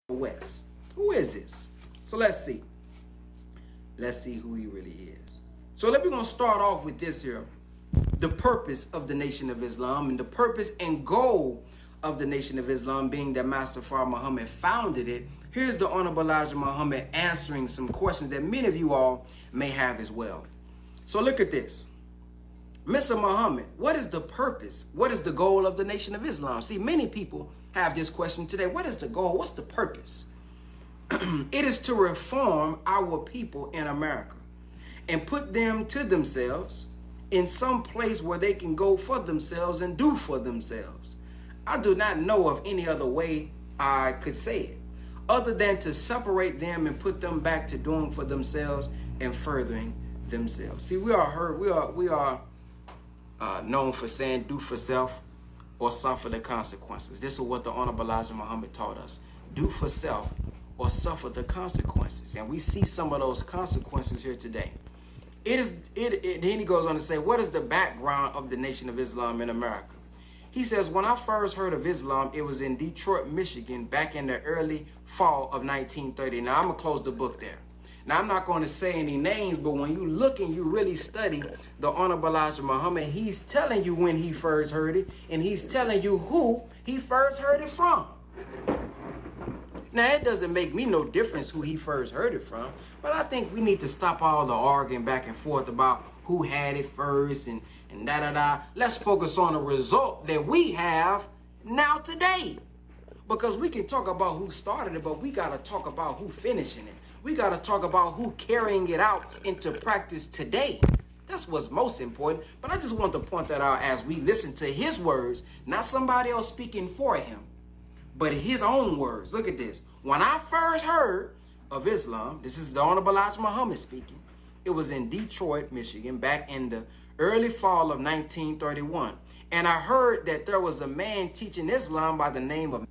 West. Who is this? So let's see. Let's see who he really is. So we're going to start off with this here. The purpose of the Nation of Islam, and the purpose and goal of the Nation of Islam being that Master Fard Muhammad founded it. Here's the Honorable Elijah Muhammad answering some questions that many of you all may have as well. So look at this. Mr. Muhammad, what is the purpose? What is the goal of the Nation of Islam? See, many people have this question today. What is the goal? What's the purpose? It is to reform our people in America and put them to themselves in some place where they can go for themselves and do for themselves. I do not know of any other way I could say it other than to separate them and put them back to doing for themselves and furthering themselves. See, we are known for saying do for self or suffer the consequences. This is what the Honorable Elijah Muhammad taught us. Do for self or suffer the consequences. And we see some of those consequences here today. Then he goes on to say, what is the background of the Nation of Islam in America? He says, when I first heard of Islam, it was in Detroit, Michigan, back in the early fall of 1930. Now, I'm going to close the book there. Now, I'm not going to say any names, but when you look and you really study the Honorable Elijah Muhammad, he's telling you when he first heard it, and he's telling you who he first heard it from. Now, it doesn't make me no difference who he first heard it from, but I think we need to stop all the arguing back and forth about who had it first and da-da-da. Let's focus on the result that we have now today. Because we can talk about who started it, but we got to talk about who finishing it. We got to talk about who carrying it out into practice today. That's what's most important. But I just want to point that out as we listen to his words, not somebody else speaking for him, but his own words. Look at this. When I first heard of Islam, this is the Honorable Elijah Muhammad speaking. It was in Detroit, Michigan, back in the early fall of 1931. And I heard that there was a man teaching Islam by the name of